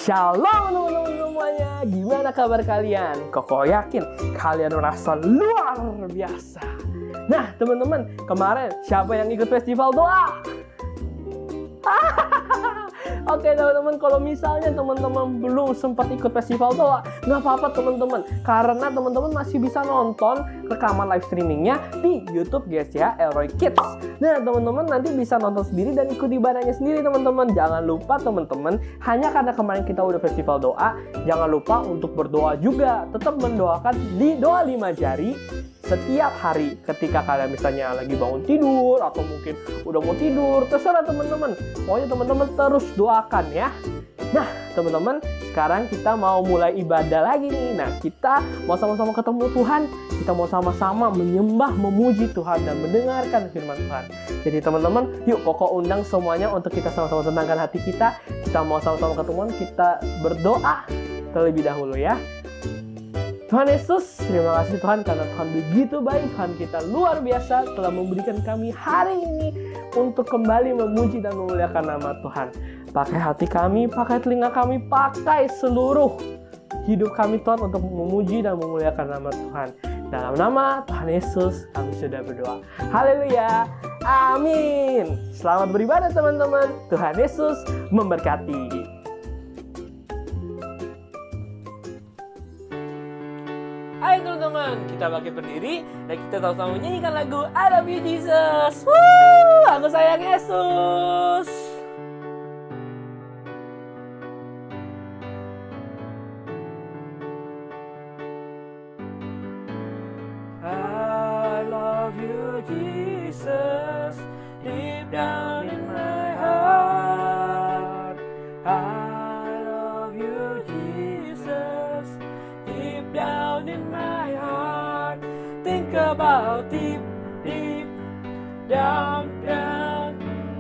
Shalom teman-teman semuanya, gimana kabar kalian? Koko yakin kalian merasa luar biasa. Nah teman-teman, kemarin siapa yang ikut festival doa? Oke teman-teman, kalau misalnya teman-teman belum sempat ikut festival doa, nggak apa-apa teman-teman, karena teman-teman masih bisa nonton rekaman live streamingnya di YouTube GSCH Elroy Kids. Nah teman-teman nanti bisa nonton sendiri dan ikut ibadahnya sendiri teman-teman. Jangan lupa teman-teman, hanya karena kemarin kita udah festival doa, jangan lupa untuk berdoa juga. Tetap mendoakan di doa 5 jari setiap hari ketika kalian misalnya lagi bangun tidur atau mungkin udah mau tidur, terserah teman-teman. Pokoknya teman-teman terus doakan ya. Nah teman-teman, sekarang kita mau mulai ibadah lagi nih. Nah kita mau sama-sama ketemu Tuhan, kita mau sama-sama menyembah, memuji Tuhan dan mendengarkan firman Tuhan. Jadi teman-teman, yuk pokok undang semuanya untuk kita sama-sama tenangkan hati kita. Kita mau sama-sama ketemuan, kita berdoa terlebih dahulu ya. Tuhan Yesus, terima kasih Tuhan karena Tuhan begitu baik. Tuhan kita luar biasa telah memberikan kami hari ini untuk kembali memuji dan memuliakan nama Tuhan. Pakai hati kami, pakai telinga kami, pakai seluruh hidup kami Tuhan untuk memuji dan memuliakan nama Tuhan. Dalam nama Tuhan Yesus kami sudah berdoa. Haleluya, amin. Selamat beribadah teman-teman. Tuhan Yesus memberkati. Hai teman-teman, kita bangkit berdiri dan kita sama-sama menyanyikan lagu I Love You Jesus. Aku sayang Yesus. I love you Jesus, deep down in my heart. I love you Jesus, deep down in my heart. Think about deep, deep down, down,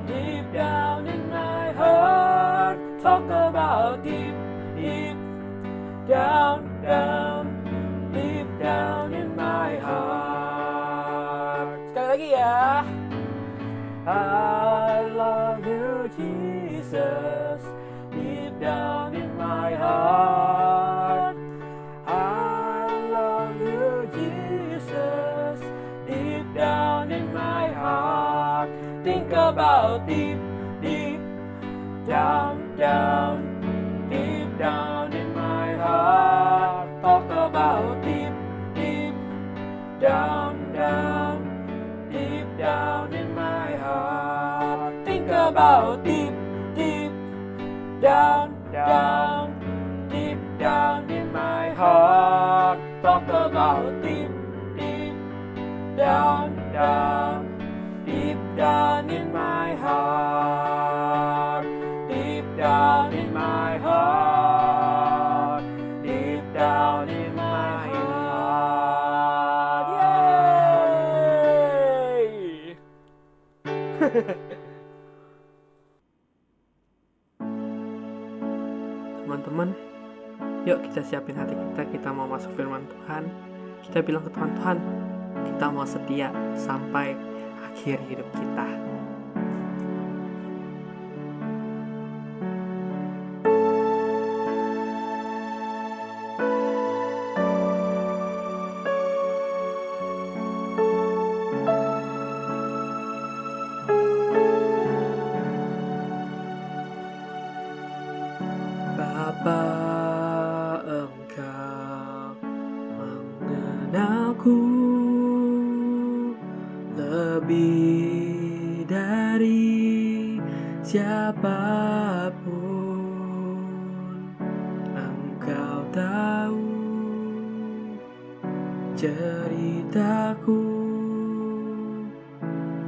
deep down in my heart. Talk about deep, deep down, down, deep down in my heart. Sekali lagi ya. I love you Jesus, deep down in my heart. I love you Jesus, deep down in my heart. Think about deep, deep down, down, deep down in my heart. Talk about deep, deep down, down, deep down in my heart. Think about deep, deep down, down, deep down in my heart. Talk about deep, deep down, down, deep down in my heart. Deep down in my heart. Deep down in my heart. Yay! Teman-teman, yuk kita siapin hati kita. Kita mau masuk firman Tuhan. Kita bilang ke Tuhan, Tuhan, kita mau setia sampai akhir hidup kita. Bapa, Engkau mengenalku lebih dari siapapun. Engkau tahu ceritaku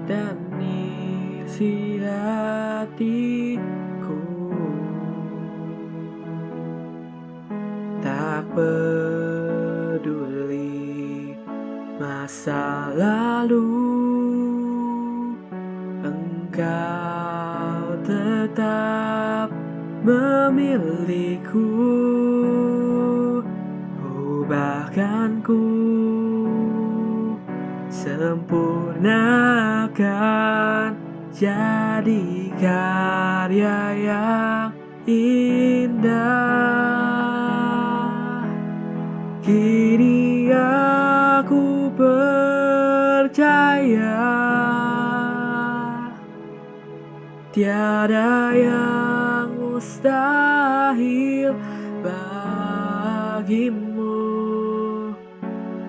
dan isi hatiku. Tak peduli masa lalu, Engkau tetap memilihku. Ubahkanku, sempurnakan, jadi karya yang indah. percaya tiada yang mustahil bagimu.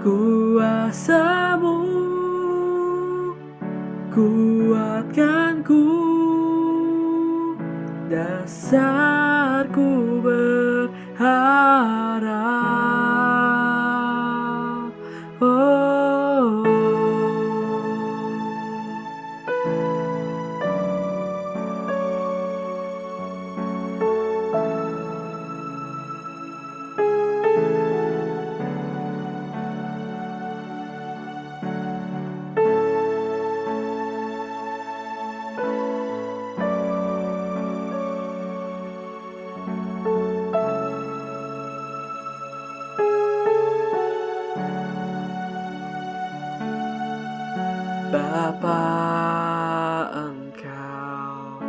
Kuasamu kuatkanku, dasarku berharap. Oh. Bapa, Engkau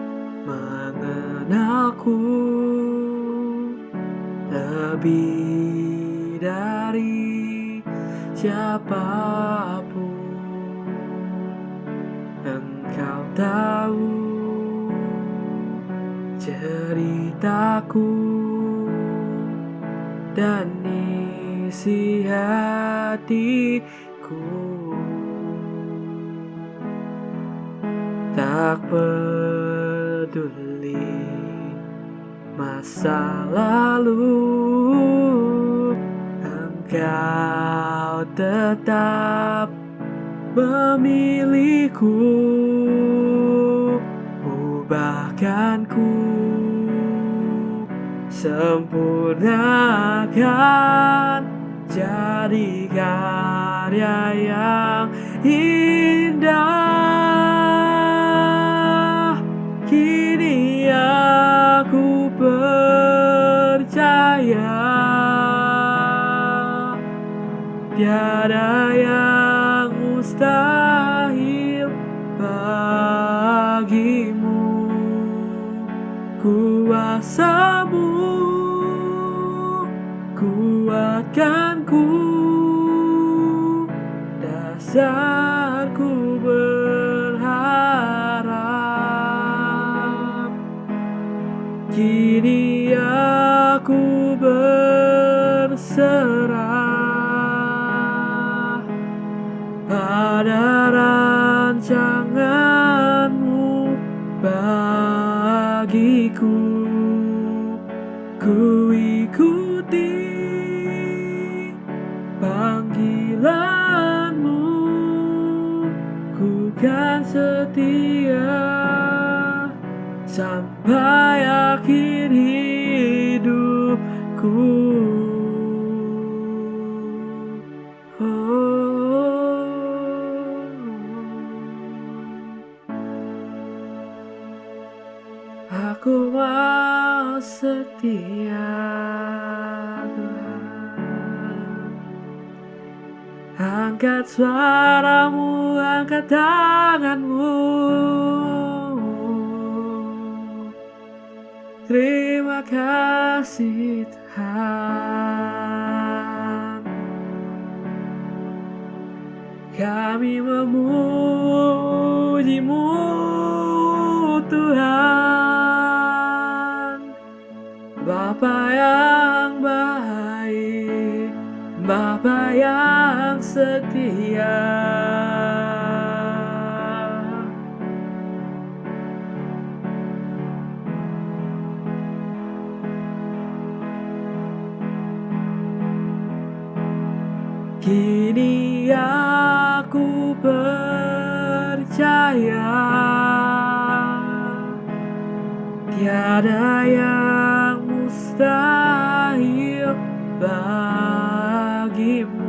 mengenalku lebih dari siapapun. Engkau tahu ceritaku dan isi hatiku. Tak peduli masa lalu, Engkau tetap memilihku. Ubahkanku, sempurnakan, jadi karya yang indah. Kini aku percaya tiada yang mustahil bagimu. Kuasamu kuatkanku, dasarku berharap. Kini aku berserah pada rancangan-Mu bagiku. Ku ikuti panggilan-Mu, ku kan setia sampai akhir hidupku. Aku mau setia, Tuhan. Angkat suaramu, angkat tanganmu. Terima kasih Tuhan. Kami memuji-Mu Tuhan, Bapa yang baik, Bapa yang setia. Kini aku percaya tiada yang mustahil bagimu.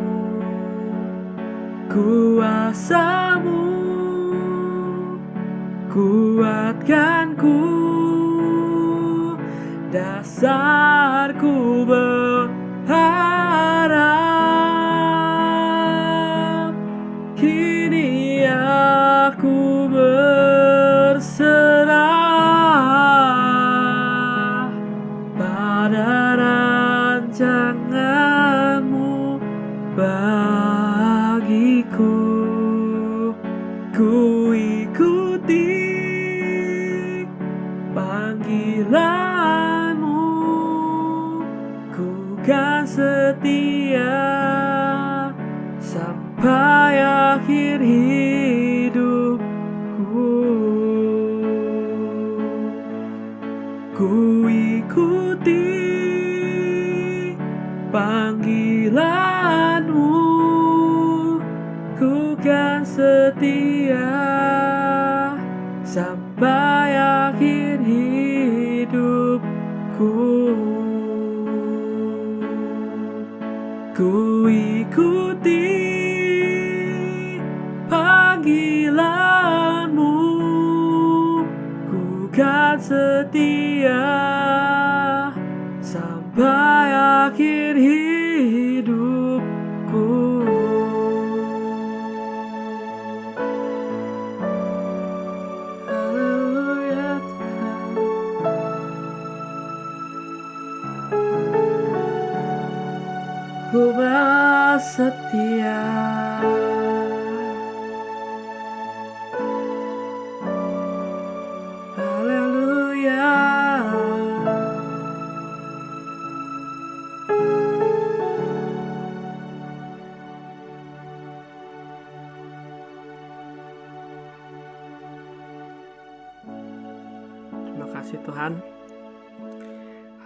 Kuasamu kuatkanku, dasarku berharap. Kini aku berserah pada rancangan-Mu bagiku. ku ikuti panggilanmu, ku kan setia sampai akhir hidupku. Ku ikuti panggilanmu, ku kan setia sampai akhir hidupku. Ku ikuti panggilanmu, ku kan setia sampai akhir hidupku. Haleluya Tuhan. Ku bersetia. Haleluya. Terima kasih Tuhan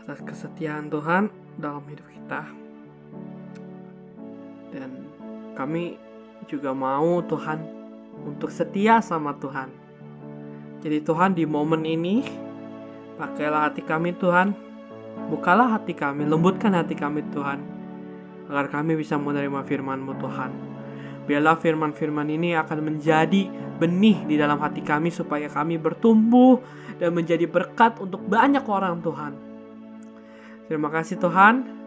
atas kesetiaan Tuhan dalam hidup kita. Dan kami juga mau Tuhan untuk setia sama Tuhan. Jadi Tuhan, di momen ini pakailah hati kami Tuhan, bukalah hati kami, lembutkan hati kami Tuhan, agar kami bisa menerima firman-Mu Tuhan. Biarlah firman-firman ini akan menjadi benih di dalam hati kami, supaya kami bertumbuh dan menjadi berkat untuk banyak orang Tuhan. Terima kasih Tuhan.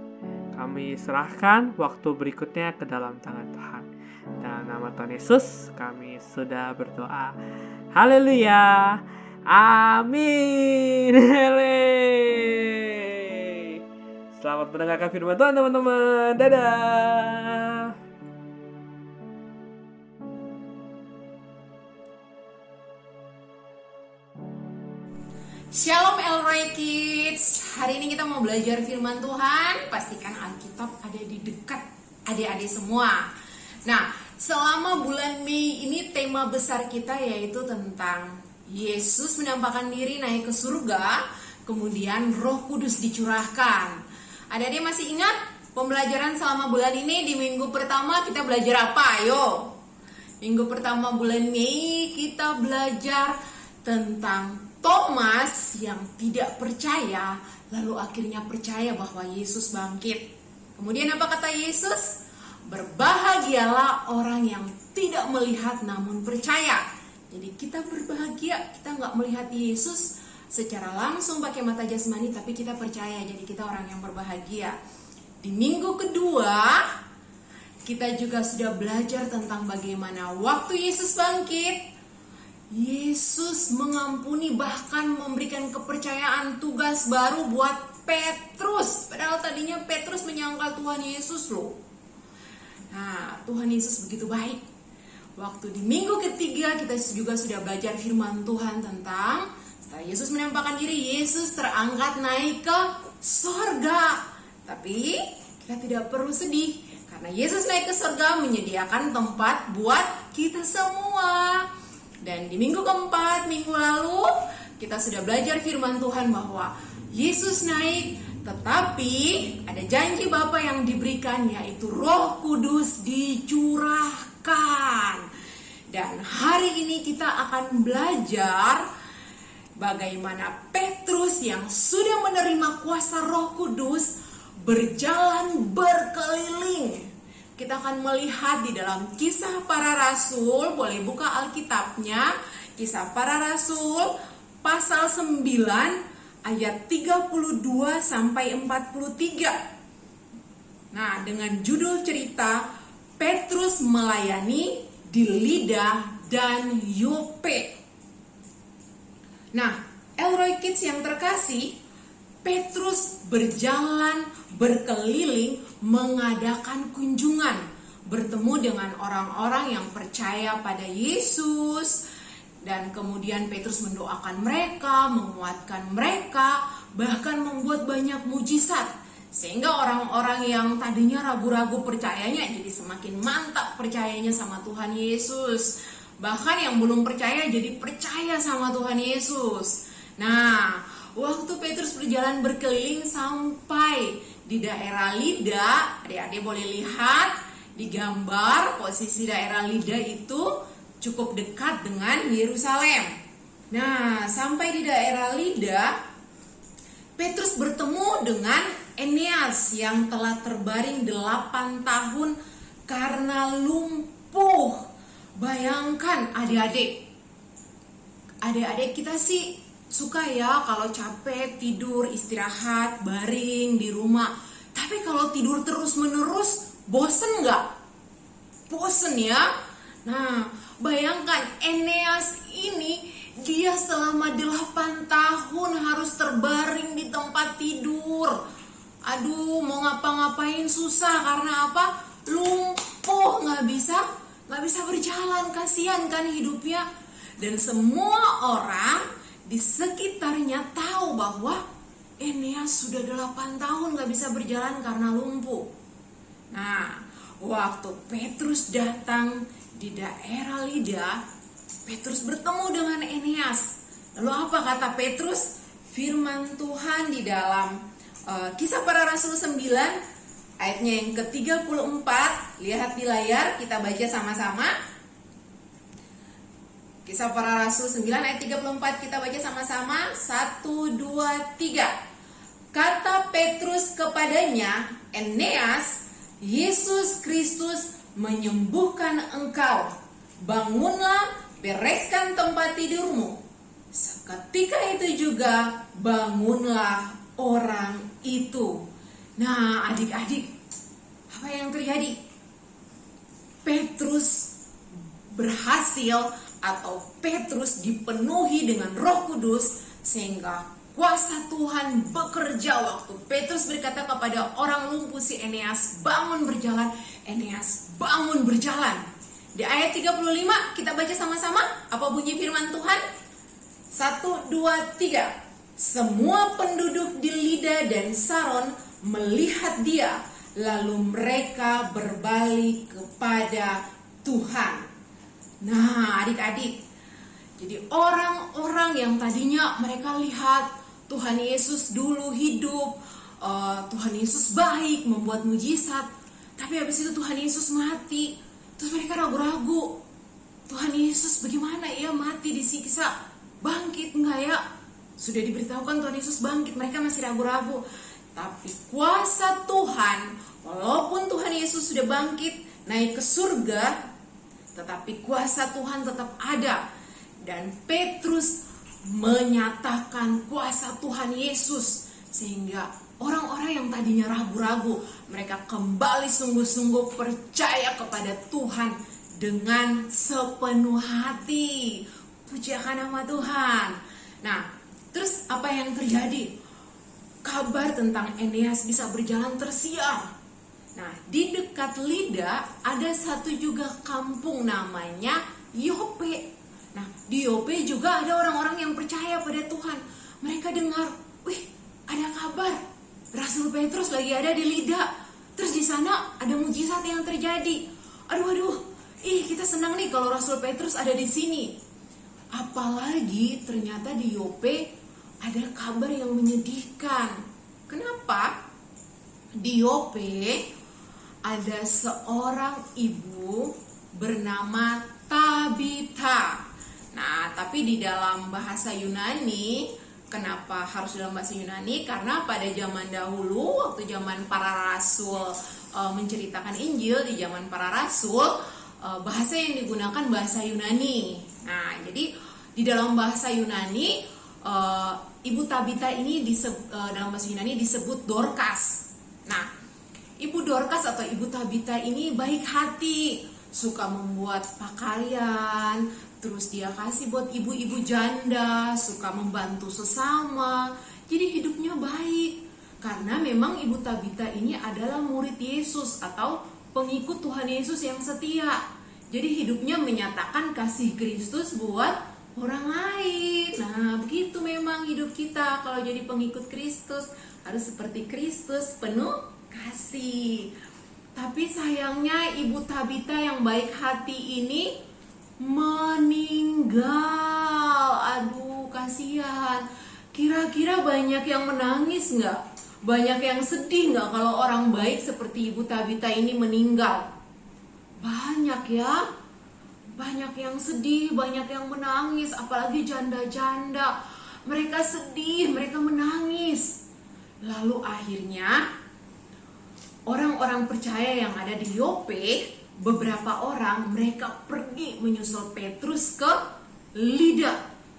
Kami serahkan waktu berikutnya ke dalam tangan Tuhan. Dalam nama Tuhan Yesus kami sudah berdoa. Haleluya. Amin. Selamat mendengarkan firman Tuhan teman-teman. Dadah. Shalom Elroy Kids. Hari ini kita mau belajar firman Tuhan. Pastikan Alkitab ada di dekat adik-adik semua. Nah, selama bulan Mei ini tema besar kita yaitu tentang Yesus menampakkan diri naik ke surga, kemudian Roh Kudus dicurahkan. Adik-adik masih ingat pembelajaran selama bulan ini? Di minggu pertama kita belajar apa? Ayo. Minggu pertama bulan Mei kita belajar tentang Thomas yang tidak percaya, lalu akhirnya percaya bahwa Yesus bangkit. Kemudian apa kata Yesus? Berbahagialah orang yang tidak melihat namun percaya. Jadi kita berbahagia, kita nggak melihat Yesus secara langsung pakai mata jasmani, tapi kita percaya, jadi kita orang yang berbahagia. Di minggu kedua, kita juga sudah belajar tentang bagaimana waktu Yesus bangkit, Yesus mengampuni, bahkan memberikan kepercayaan tugas baru buat Petrus. Padahal tadinya Petrus menyangkal Tuhan Yesus loh. Nah, Tuhan Yesus begitu baik. Waktu di minggu ketiga kita juga sudah belajar firman Tuhan tentang setelah Yesus menampakkan diri, Yesus terangkat naik ke sorga. Tapi kita tidak perlu sedih, karena Yesus naik ke sorga menyediakan tempat buat kita semua. Dan di minggu keempat, minggu lalu, kita sudah belajar firman Tuhan bahwa Yesus naik, tetapi ada janji Bapa yang diberikan, yaitu Roh Kudus dicurahkan. Dan hari ini kita akan belajar bagaimana Petrus yang sudah menerima kuasa Roh Kudus berjalan berkeliling. Kita akan melihat di dalam Kisah Para Rasul, boleh buka Alkitabnya, Kisah Para Rasul pasal 9 ayat 32 sampai 43. Nah, dengan judul cerita Petrus melayani di Lida dan Yope. Nah, Elroy Kids yang terkasih, Petrus berjalan berkeliling mengadakan kunjungan, bertemu dengan orang-orang yang percaya pada Yesus. Dan kemudian Petrus mendoakan mereka, menguatkan mereka, bahkan membuat banyak mujizat. Sehingga orang-orang yang tadinya ragu-ragu percayanya jadi semakin mantap percayanya sama Tuhan Yesus. Bahkan yang belum percaya jadi percaya sama Tuhan Yesus. Nah, waktu Petrus berjalan berkeliling sampai di daerah Lida, adik-adik boleh lihat di gambar posisi daerah Lida itu cukup dekat dengan Yerusalem. Nah, sampai di daerah Lida, Petrus bertemu dengan Eneas yang telah terbaring 8 tahun karena lumpuh. Bayangkan adik-adik kita sih suka ya kalau capek tidur, istirahat, baring di rumah. Tapi kalau tidur terus-menerus, bosen nggak? Bosen ya? Nah, bayangkan Eneas ini dia selama 8 tahun harus terbaring di tempat tidur. Aduh, mau ngapa-ngapain susah karena apa? Lumpuh, nggak bisa berjalan, kasihan kan hidupnya. Dan semua orang di sekitarnya tahu bahwa Eneas sudah 8 tahun nggak bisa berjalan karena lumpuh. Nah, waktu Petrus datang di daerah Lida, Petrus bertemu dengan Eneas. Lalu apa kata Petrus? Firman Tuhan di dalam Kisah Para Rasul 9 ayatnya yang ke-34. Lihat di layar, kita baca sama-sama. Kisah Para Rasul 9 ayat 34, kita baca sama-sama. 1, 2, 3. Kata Petrus kepadanya, Eneas, Yesus Kristus menyembuhkan engkau. Bangunlah, bereskan tempat tidurmu. Seketika itu juga bangunlah orang itu. Nah, adik-adik, apa yang terjadi? Petrus berhasil atau Petrus dipenuhi dengan Roh Kudus sehingga kuasa Tuhan bekerja waktu Petrus berkata kepada orang lumpuh si Eneas, bangun berjalan. Eneas bangun berjalan. Di ayat 35 kita baca sama-sama. Apa bunyi firman Tuhan? 1, 2, 3. Semua penduduk di Lida dan Saron melihat dia, lalu mereka berbalik kepada Tuhan. Nah, adik-adik, jadi orang-orang yang tadinya mereka lihat Tuhan Yesus dulu hidup, Tuhan Yesus baik, membuat mujizat, tapi habis itu Tuhan Yesus mati. Terus mereka ragu-ragu, Tuhan Yesus bagaimana ya mati disiksa, bangkit enggak ya? Sudah diberitahukan Tuhan Yesus bangkit, mereka masih ragu-ragu. Tapi kuasa Tuhan, walaupun Tuhan Yesus sudah bangkit, naik ke surga, tetapi kuasa Tuhan tetap ada. Dan Petrus menyatakan kuasa Tuhan Yesus, sehingga orang-orang yang tadinya ragu-ragu, mereka kembali sungguh-sungguh percaya kepada Tuhan dengan sepenuh hati. Pujikan nama Tuhan. Nah, terus apa yang terjadi? Kabar tentang Eneas bisa berjalan tersiar. Nah, di dekat Lida ada satu juga kampung namanya Yope. Nah, di Yope juga ada orang-orang yang percaya pada Tuhan. Mereka dengar, wih, ada kabar Rasul Petrus lagi ada di Lida. Terus di sana ada mujizat yang terjadi. Aduh, kita senang nih kalau Rasul Petrus ada di sini. Apalagi ternyata di Yope ada kabar yang menyedihkan. Kenapa? Di Yope ada seorang ibu bernama Tabita. Nah, tapi di dalam bahasa Yunani, kenapa harus dalam bahasa Yunani? Karena pada zaman dahulu, waktu zaman para rasul menceritakan Injil, di zaman para rasul, bahasa yang digunakan bahasa Yunani. Nah, jadi di dalam bahasa Yunani, Ibu Tabita ini dalam bahasa Yunani disebut Dorcas. Nah, Ibu Dorcas atau Ibu Tabita ini baik hati, suka membuat pakaian, terus dia kasih buat ibu-ibu janda, suka membantu sesama. Jadi hidupnya baik. Karena memang Ibu Tabita ini adalah murid Yesus atau pengikut Tuhan Yesus yang setia. Jadi hidupnya menyatakan kasih Kristus buat orang lain. Nah, begitu memang hidup kita kalau jadi pengikut Kristus, harus seperti Kristus, penuh kasih. Tapi sayangnya Ibu Tabita yang baik hati ini meninggal. Aduh, kasihan. Kira-kira banyak yang menangis nggak? Banyak yang sedih nggak kalau orang baik seperti Ibu Tabita ini meninggal? Banyak ya. Banyak yang sedih, banyak yang menangis. Apalagi janda-janda. Mereka sedih, mereka menangis. Lalu akhirnya orang-orang percaya yang ada di Yope, beberapa orang mereka pergi menyusul Petrus ke Lida.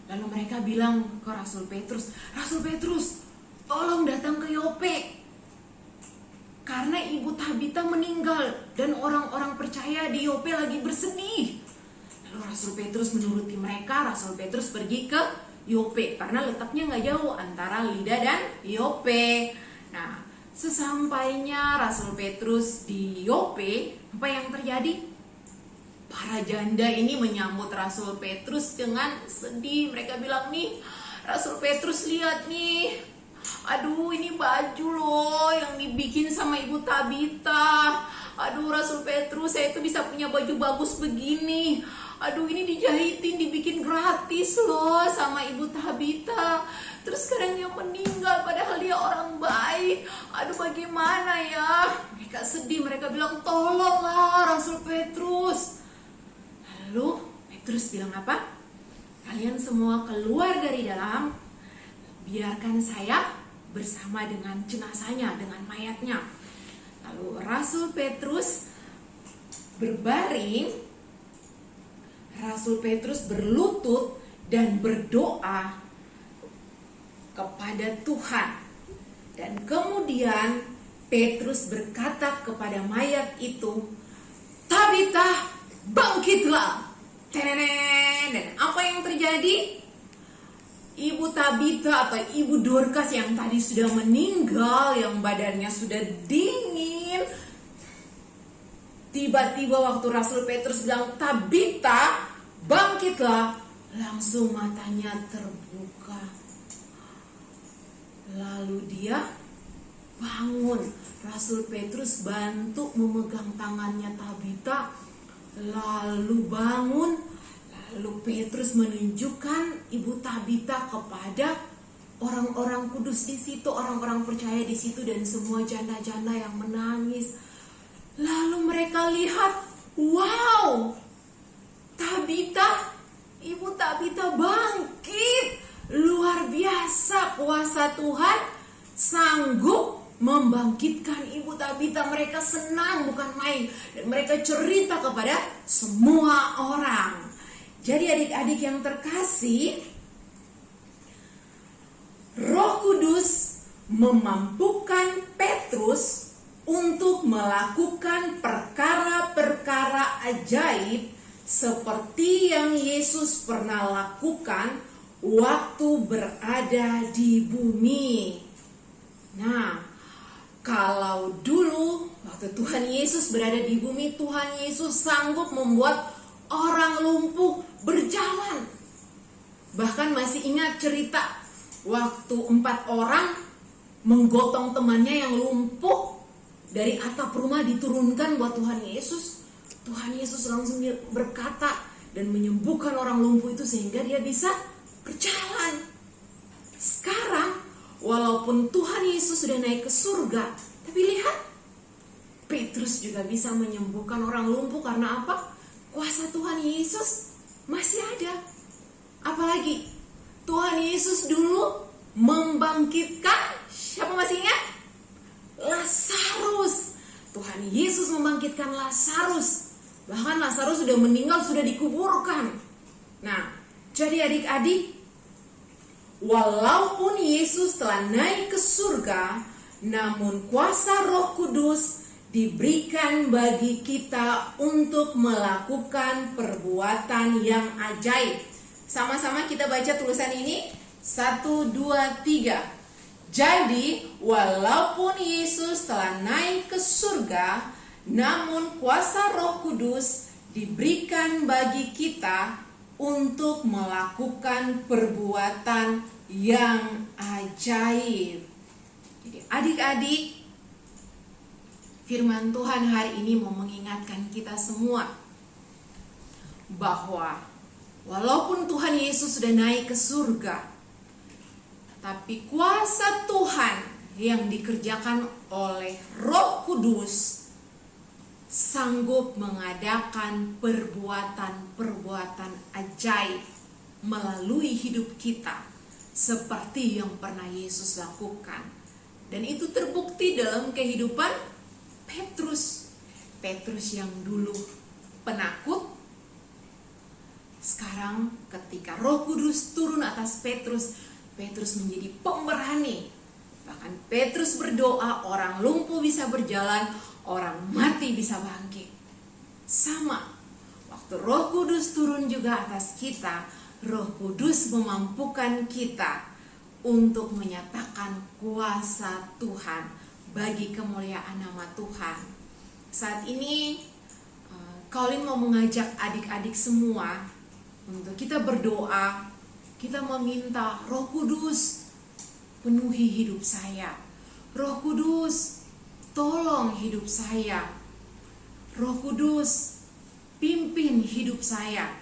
Lalu mereka bilang ke Rasul Petrus, Rasul Petrus, tolong datang ke Yope. Karena Ibu Tabita meninggal dan orang-orang percaya di Yope lagi bersedih. Lalu Rasul Petrus menuruti mereka. Rasul Petrus pergi ke Yope karena letaknya nggak jauh antara Lida dan Yope. Nah, sesampainya Rasul Petrus di Yope, apa yang terjadi? Para janda ini menyambut Rasul Petrus dengan sedih. Mereka bilang, nih Rasul Petrus, lihat nih, aduh ini baju loh yang dibikin sama Ibu Tabita. Aduh Rasul Petrus, saya tuh bisa punya baju bagus begini. Aduh ini dijahitin, dibikin gratis loh sama Ibu Tabita. Terus sekarang dia meninggal padahal dia orang baik. Aduh bagaimana ya? Mereka sedih, mereka bilang tolonglah Rasul Petrus. Lalu Petrus bilang apa? Kalian semua keluar dari dalam, biarkan saya bersama dengan jenazahnya, dengan mayatnya. Lalu Rasul Petrus berbaring, Rasul Petrus berlutut dan berdoa kepada Tuhan. Dan kemudian Petrus berkata kepada mayat itu, Tabita, bangkitlah. Dan apa yang terjadi? Ibu Tabita atau Ibu Dorcas yang tadi sudah meninggal, yang badannya sudah dingin, tiba-tiba waktu Rasul Petrus bilang Tabita, bangkitlah, langsung matanya terbuka. Lalu dia bangun. Rasul Petrus bantu memegang tangannya Tabita, lalu bangun. Lalu Petrus menunjukkan Ibu Tabita kepada orang-orang kudus di situ, orang-orang percaya di situ, dan semua janda-janda yang menangis. Lalu mereka lihat, wow, Tabita, Ibu Tabita bangkit. Luar biasa, kuasa Tuhan sanggup membangkitkan Ibu Tabita. Mereka senang bukan main, dan mereka cerita kepada semua orang. Jadi adik-adik yang terkasih, Roh Kudus memampukan Petrus untuk melakukan perkara-perkara ajaib seperti yang Yesus pernah lakukan waktu berada di bumi. Nah, kalau dulu waktu Tuhan Yesus berada di bumi, Tuhan Yesus sanggup membuat orang lumpuh berjalan. Bahkan masih ingat cerita waktu 4 orang menggotong temannya yang lumpuh dari atap rumah diturunkan buat Tuhan Yesus. Tuhan Yesus langsung berkata dan menyembuhkan orang lumpuh itu sehingga dia bisa berjalan. Sekarang walaupun Tuhan Yesus sudah naik ke surga, tapi lihat, Petrus juga bisa menyembuhkan orang lumpuh. Karena apa? Kuasa Tuhan Yesus masih ada. Apalagi Tuhan Yesus dulu membangkitkan, siapa masih ingat? Lazarus. Tuhan Yesus membangkitkan Lazarus. Bahkan Lazarus sudah meninggal, sudah dikuburkan. Nah, jadi adik-adik, walaupun Yesus telah naik ke surga, namun kuasa Roh Kudus diberikan bagi kita untuk melakukan perbuatan yang ajaib. Sama-sama kita baca tulisan ini. 1, 2, 3. Jadi walaupun Yesus telah naik ke surga, namun kuasa Roh Kudus diberikan bagi kita untuk melakukan perbuatan yang ajaib. Jadi adik-adik, firman Tuhan hari ini mau mengingatkan kita semua bahwa walaupun Tuhan Yesus sudah naik ke surga, tapi kuasa Tuhan yang dikerjakan oleh Roh Kudus sanggup mengadakan perbuatan-perbuatan ajaib melalui hidup kita seperti yang pernah Yesus lakukan. Dan itu terbukti dalam kehidupan Petrus. Petrus yang dulu penakut, sekarang ketika Roh Kudus turun atas Petrus, Petrus menjadi pemberani. Bahkan Petrus berdoa, orang lumpuh bisa berjalan, orang mati bisa bangkit. Sama, waktu Roh Kudus turun juga atas kita, Roh Kudus memampukan kita untuk menyatakan kuasa Tuhan bagi kemuliaan nama Tuhan. Saat ini Colin mau mengajak adik-adik semua untuk kita berdoa, kita meminta Roh Kudus penuhi hidup saya. Roh Kudus tolong hidup saya. Roh Kudus pimpin hidup saya.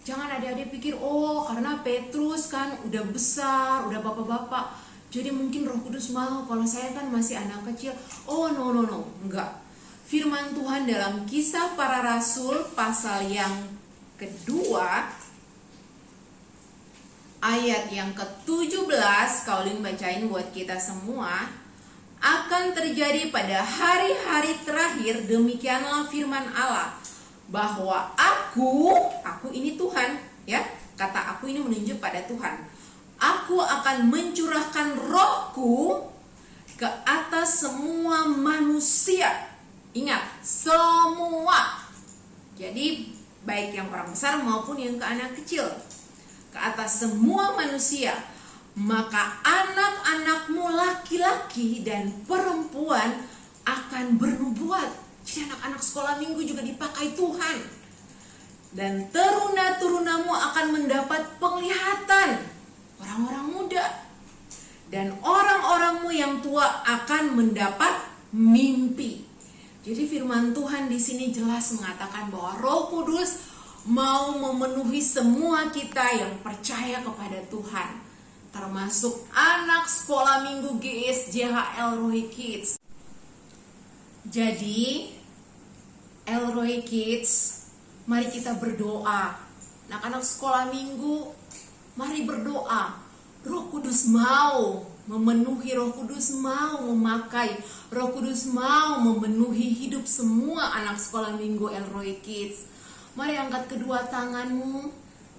Jangan adik-adik pikir, oh karena Petrus kan udah besar, udah bapak-bapak, jadi mungkin Roh Kudus mau, kalau saya kan masih anak kecil. Oh no, enggak. Firman Tuhan dalam Kisah Para Rasul pasal yang kedua, ayat yang ke-17, Kaulin bacain buat kita semua. Akan terjadi pada hari-hari terakhir, demikianlah firman Allah, bahwa aku ini Tuhan, ya. Kata aku ini menunjuk pada Tuhan. Aku akan mencurahkan rohku ke atas semua manusia. Ingat, semua. Jadi baik yang orang besar maupun yang ke anak kecil, ke atas semua manusia. Maka anak-anakmu laki-laki dan perempuan akan bernubuat. Jadi anak-anak sekolah minggu juga dipakai Tuhan. Dan teruna-turunamu akan mendapat penglihatan, orang-orang muda. Dan orang-orangmu yang tua akan mendapat mimpi. Jadi firman Tuhan di sini jelas mengatakan bahwa Roh Kudus mau memenuhi semua kita yang percaya kepada Tuhan, termasuk anak sekolah minggu GSJH Elroy Kids. Jadi Elroy Kids, mari kita berdoa. Anak-anak sekolah minggu, mari berdoa. Roh Kudus mau memenuhi, Roh Kudus mau memakai, Roh Kudus mau memenuhi hidup semua anak sekolah minggu Elroy Kids. Mari angkat kedua tanganmu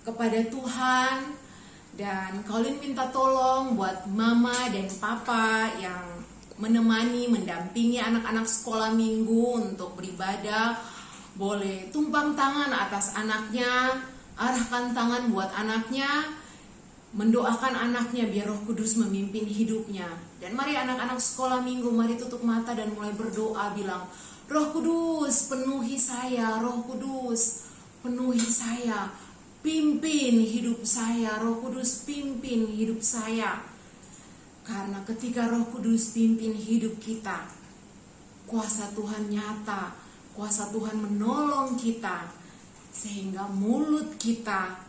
kepada Tuhan. Dan Colin minta tolong buat mama dan papa yang menemani, mendampingi anak-anak sekolah minggu untuk beribadah. Boleh tumpang tangan atas anaknya, arahkan tangan buat anaknya, mendoakan anaknya biar Roh Kudus memimpin hidupnya. Dan mari anak-anak sekolah minggu, mari tutup mata dan mulai berdoa, bilang, Roh Kudus penuhi saya, Roh Kudus penuhi saya, pimpin hidup saya, Roh Kudus pimpin hidup saya. Karena ketika Roh Kudus pimpin hidup kita, kuasa Tuhan nyata, kuasa Tuhan menolong kita, sehingga mulut kita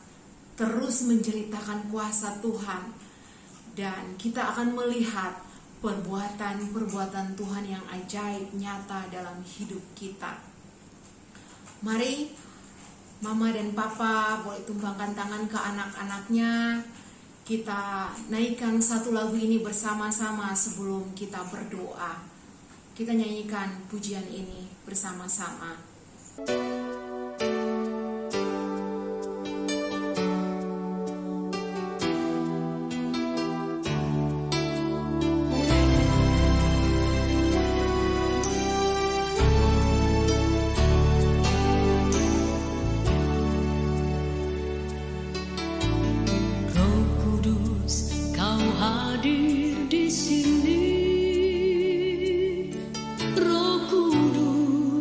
terus menceritakan kuasa Tuhan, dan kita akan melihat perbuatan-perbuatan Tuhan yang ajaib nyata dalam hidup kita. Mari mama dan papa boleh tumpangkan tangan ke anak-anaknya. Kita naikkan satu lagu ini bersama-sama sebelum kita berdoa. Kita nyanyikan pujian ini bersama-sama. Roh Kudus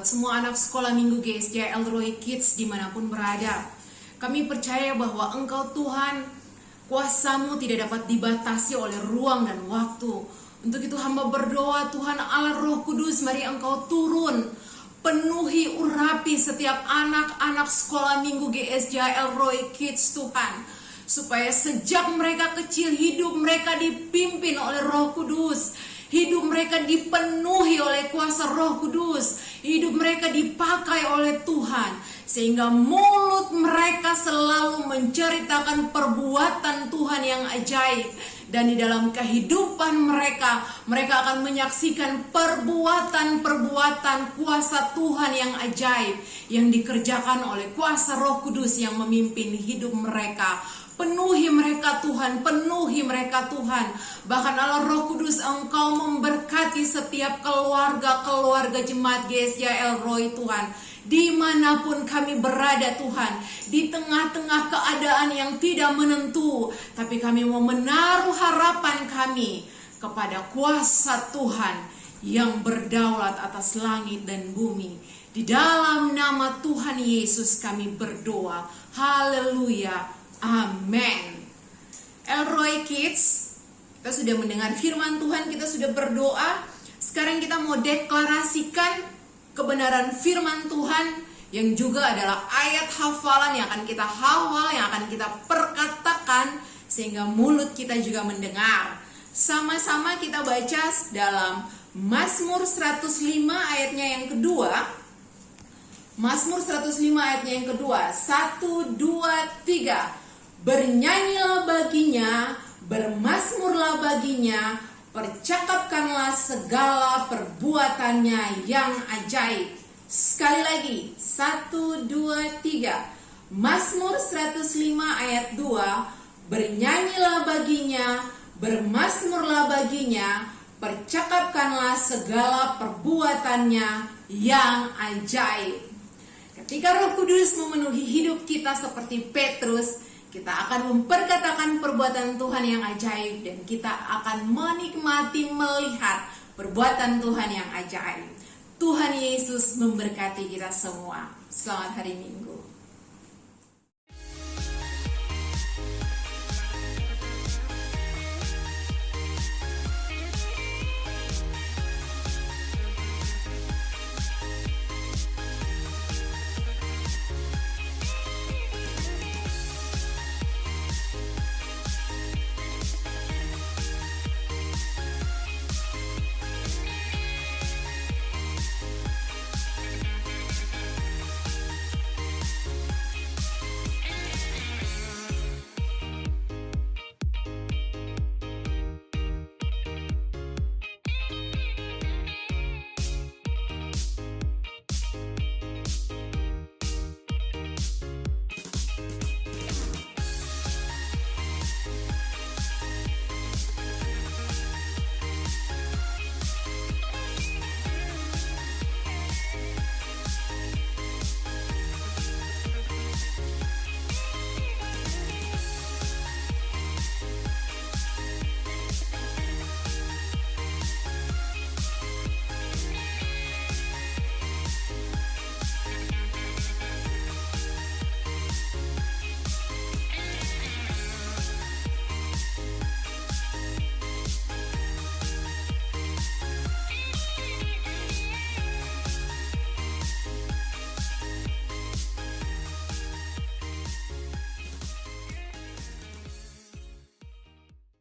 buat semua anak sekolah minggu GSJ Elroy Kids dimanapun berada. Kami percaya bahwa Engkau Tuhan, kuasa-Mu tidak dapat dibatasi oleh ruang dan waktu. Untuk itu hamba berdoa, Tuhan Allah Roh Kudus, mari Engkau turun, penuhi urapi setiap anak-anak sekolah minggu GSJ Elroy Kids Tuhan, supaya sejak mereka kecil hidup mereka dipimpin oleh Roh Kudus, hidup mereka dipenuhi oleh kuasa Roh Kudus, hidup mereka dipakai oleh Tuhan, sehingga mulut mereka selalu menceritakan perbuatan Tuhan yang ajaib. Dan di dalam kehidupan mereka akan menyaksikan perbuatan-perbuatan kuasa Tuhan yang ajaib yang dikerjakan oleh kuasa Roh Kudus yang memimpin hidup mereka. Penuhi mereka Tuhan, penuhi mereka Tuhan. Bahkan Allah Roh Kudus, Engkau memberkati setiap keluarga jemaat GSJ Elroy Tuhan. Dimanapun kami berada Tuhan, di tengah-tengah keadaan yang tidak menentu, tapi kami mau menaruh harapan kami kepada kuasa Tuhan yang berdaulat atas langit dan bumi. Di dalam nama Tuhan Yesus kami berdoa. Haleluya. Amin. Elroy Kids, kita sudah mendengar firman Tuhan, kita sudah berdoa. Sekarang kita mau deklarasikan kebenaran firman Tuhan yang juga adalah ayat hafalan yang akan kita hafal, yang akan kita perkatakan sehingga mulut kita juga mendengar. Sama-sama kita baca dalam Mazmur 105 ayatnya yang kedua. Mazmur 105 ayatnya yang kedua. 1, 2, 3. Bernyanyilah baginya, bermazmurlah baginya, percakapkanlah segala perbuatannya yang ajaib. Sekali lagi, 1, 2, 3. Mazmur 105 ayat 2. Bernyanyilah baginya, bermazmurlah baginya, percakapkanlah segala perbuatannya yang ajaib. Ketika Roh Kudus memenuhi hidup kita seperti Petrus, kita akan memperkatakan perbuatan Tuhan yang ajaib dan kita akan menikmati melihat perbuatan Tuhan yang ajaib. Tuhan Yesus memberkati kita semua. Selamat hari Minggu.